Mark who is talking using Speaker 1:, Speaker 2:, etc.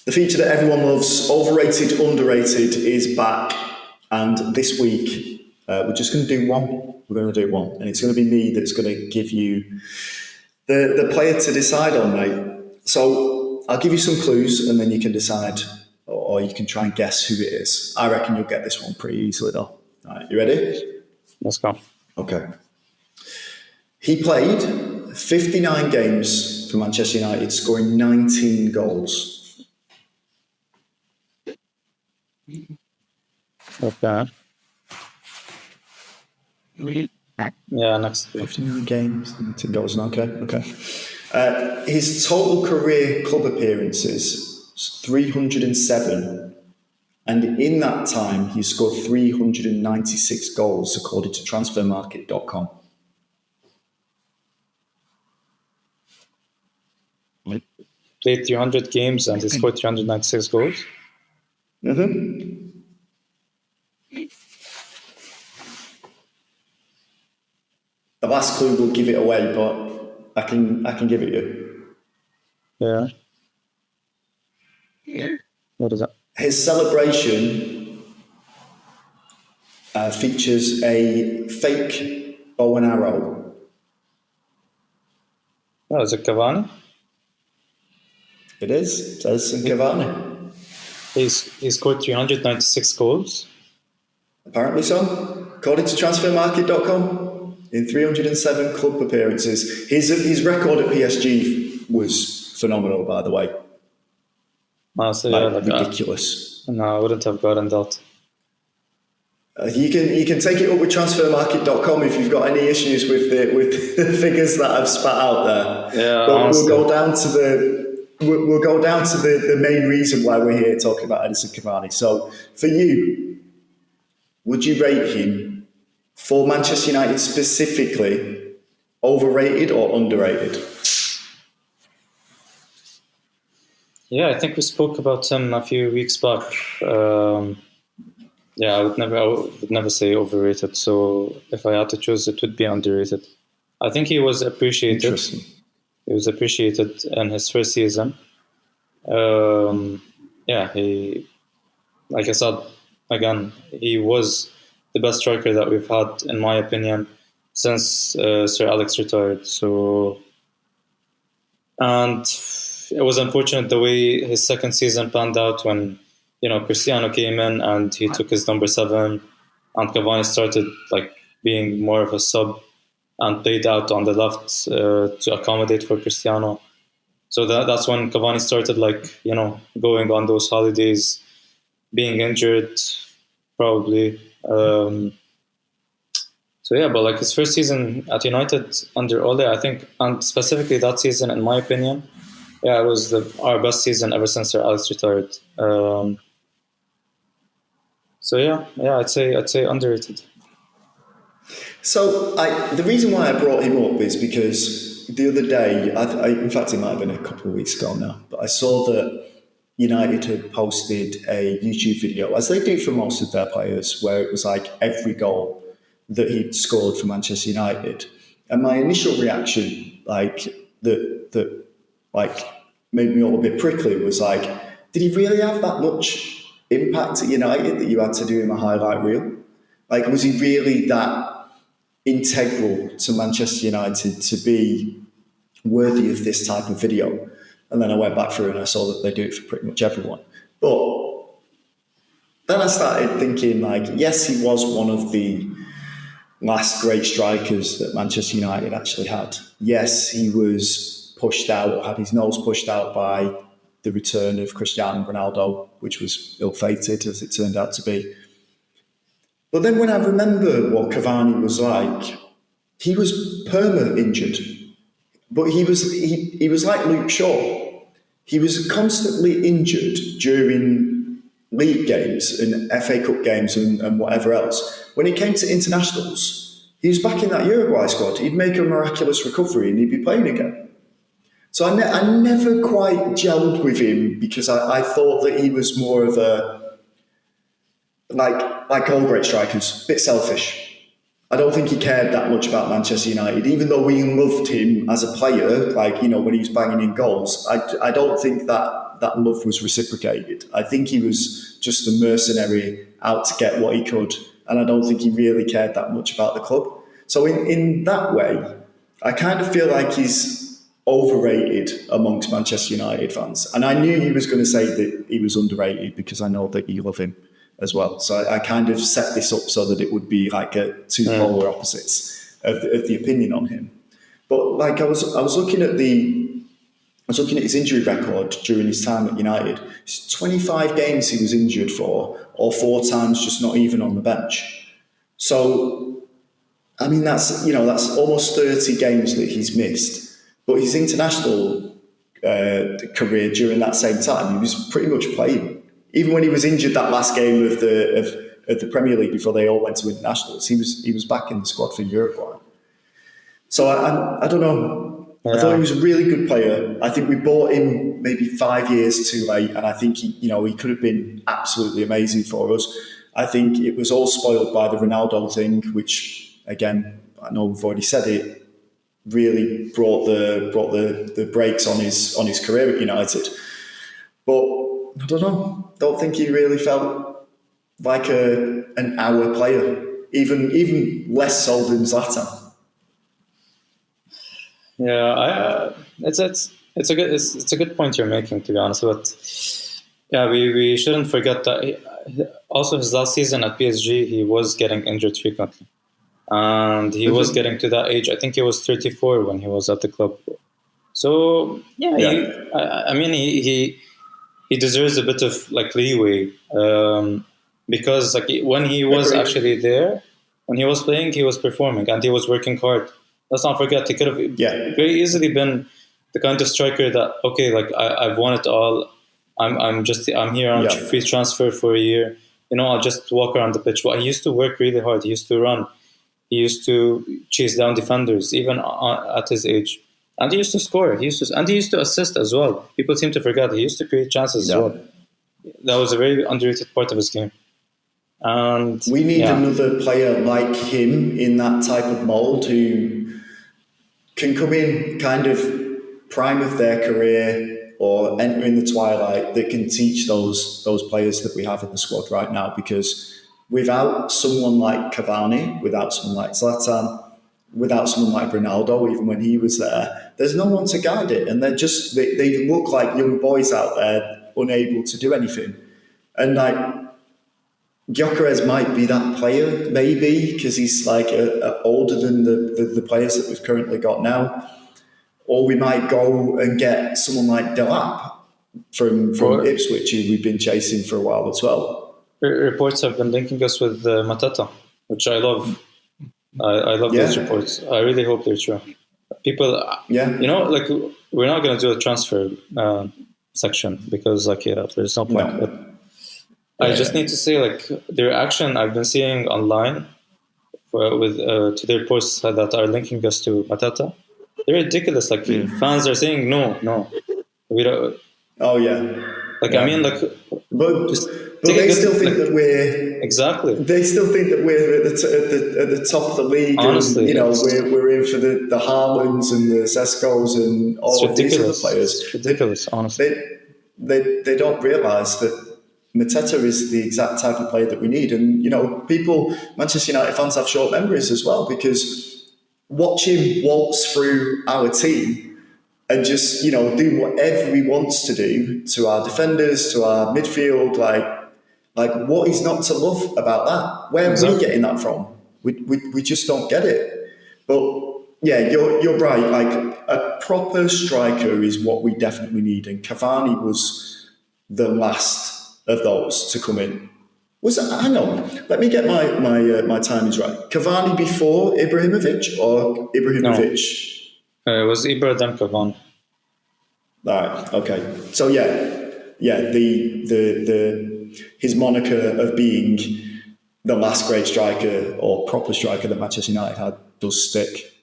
Speaker 1: The feature that everyone loves, Overrated, Underrated, is back. And this week, we're just going to do one. We're going to do one. And it's going to be me that's going to give you the player to decide on, mate. So I'll give you some clues and then you can decide, or you can try and guess who it is. I reckon you'll get this one pretty easily, though. All right, you ready?
Speaker 2: Let's go.
Speaker 1: Okay. He played 59 games for Manchester United, scoring 19 goals.
Speaker 2: Okay. Yeah, next week.
Speaker 1: 59 games, 19 goals. Okay. His total career club appearances was 307. And in that time, he scored 396 goals, according to transfermarket.com.
Speaker 2: Played 300 games and he scored 396 goals.
Speaker 1: Mm-hmm. The last clue will give it away, but I can give it you.
Speaker 2: Yeah. What is that?
Speaker 1: His celebration features a fake bow and arrow.
Speaker 2: Oh, is it Cavani?
Speaker 1: It is. It's Edinson Cavani.
Speaker 2: He scored 396 goals.
Speaker 1: Apparently so. According to transfermarket.com, in 307 club appearances. His record at PSG was phenomenal, by the way.
Speaker 2: Honestly,
Speaker 1: ridiculous.
Speaker 2: No, I wouldn't have gotten that.
Speaker 1: You can take it up with transfermarket.com if you've got any issues with the figures that I've spat out there.
Speaker 2: Yeah,
Speaker 1: but we'll go down to the main reason why we're here talking about Edinson Cavani. So for you, would you rate him for Manchester United specifically overrated or underrated?
Speaker 2: Yeah, I think we spoke about him a few weeks back. I would never say overrated. So if I had to choose, it would be underrated. I think he was appreciated.
Speaker 1: Interesting.
Speaker 2: He was appreciated in his first season. He, like I said, again, he was the best striker that we've had, in my opinion, since Sir Alex retired. So, and it was unfortunate the way his second season panned out when, Cristiano came in and he took his number 7, and Cavani started being more of a sub and played out on the left to accommodate for Cristiano. So that's when Cavani started going on those holidays, being injured, probably. But his first season at United under Ole, I think, and specifically that season, in my opinion, it was our best season ever since Sir Alex retired. I'd say underrated.
Speaker 1: So the reason why I brought him up is because the other day, in fact it might have been a couple of weeks ago now, but I saw that United had posted a YouTube video, as they do for most of their players, where it was every goal that he'd scored for Manchester United. And my initial reaction, that made me all a bit prickly, was did he really have that much impact at United that you had to do him a highlight reel? Was he really that integral to Manchester United to be worthy of this type of video? And then I went back through and I saw that they do it for pretty much everyone. But then I started thinking, yes, he was one of the last great strikers that Manchester United actually had. Yes, he was pushed out, had his nose pushed out by the return of Cristiano Ronaldo, which was ill-fated, as it turned out to be. But then when I remember what Cavani was like, he was perma-injured. But he was like Luke Shaw. He was constantly injured during league games and FA Cup games and whatever else. When it came to internationals, he was back in that Uruguay squad. He'd make a miraculous recovery and he'd be playing again. So I never quite gelled with him because I thought that he was more of a, like all great strikers, a bit selfish. I don't think he cared that much about Manchester United, even though we loved him as a player. Like, you know, when he was banging in goals, I don't think that love was reciprocated. I think he was just a mercenary out to get what he could, and I don't think he really cared that much about the club. So in that way, I kind of feel like he's overrated amongst Manchester United fans. And I knew he was going to say that he was underrated because I know that you love him as well. So I kind of set this up so that it would be like a two polar opposites of the opinion on him. But like I was looking at his injury record during his time at United. It's 25 games he was injured for, or 4 times just not even on the bench. So, I mean, that's almost 30 games that he's missed. But his international career during that same time, he was pretty much playing. Even when he was injured that last game of the Premier League before they all went to internationals, he was back in the squad for Uruguay. So I don't know. Yeah. I thought he was a really good player. I think we bought him maybe 5 years too late, and I think he could have been absolutely amazing for us. I think it was all spoiled by the Ronaldo thing, which again, I know we've already said it, really brought the brakes on his career at United. But I don't know. Don't think he really felt like an our player, even less so than Zlatan.
Speaker 2: Yeah, it's a good point you're making, to be honest. But yeah, we shouldn't forget that also his last season at PSG, he was getting injured frequently, and he was getting to that age. I think he was 34 when he was at the club. So yeah. I mean he deserves a bit of like leeway because like when he was actually there, when he was playing, he was performing and he was working hard. Let's not forget, he could have very easily been the kind of striker that, okay, like I've won it all. I'm here on free transfer for a year. I'll just walk around the pitch. But he used to work really hard. He used to run. He used to chase down defenders, even at his age. And he used to score. He used to assist as well. People seem to forget he used to create chances as well. That was a very underrated part of his game. And
Speaker 1: we need another player like him in that type of mould who can come in kind of prime of their career or enter in the twilight, that can teach those players that we have in the squad right now. Because without someone like Cavani, without someone like Zlatan, without someone like Ronaldo, even when he was there, there's no one to guide it. And they look like young boys out there unable to do anything. And like, Gyökeres might be that player, maybe, because he's like older than the players that we've currently got now. Or we might go and get someone like Delap from Ipswich, who we've been chasing for a while as well.
Speaker 2: Reports have been linking us with Matata, which I love. I love those reports. I really hope they're true. People, like, we're not going to do a transfer section because, like, there's no point. But I just need to say, like, the reaction I've been seeing online to their posts that are linking us to Matata, they're ridiculous. Like, fans are saying, no, we don't.
Speaker 1: Oh, yeah.
Speaker 2: Like, I mean, like,
Speaker 1: but they still think that we're...
Speaker 2: Exactly.
Speaker 1: They still think that we're at the top of the league.
Speaker 2: Honestly.
Speaker 1: And, we're in for the Haalands and the Seskos and all of these other players.
Speaker 2: It's ridiculous, honestly.
Speaker 1: They don't realise that Mateta is the exact type of player that we need. And, Manchester United fans have short memories as well, because watch him waltz through our team and just, do whatever he wants to do to our defenders, to our midfield, like what is not to love about that? Where are we getting that from? We just don't get it. But yeah, you're right. Like, a proper striker is what we definitely need. And Cavani was the last of those to come in. Hang on, let me get my timings right. Cavani before Ibrahimovic or Ibrahimovic?
Speaker 2: No. It was Ibra then Cavani.
Speaker 1: Right. Okay. So his moniker of being the last great striker or proper striker that Manchester United had does stick.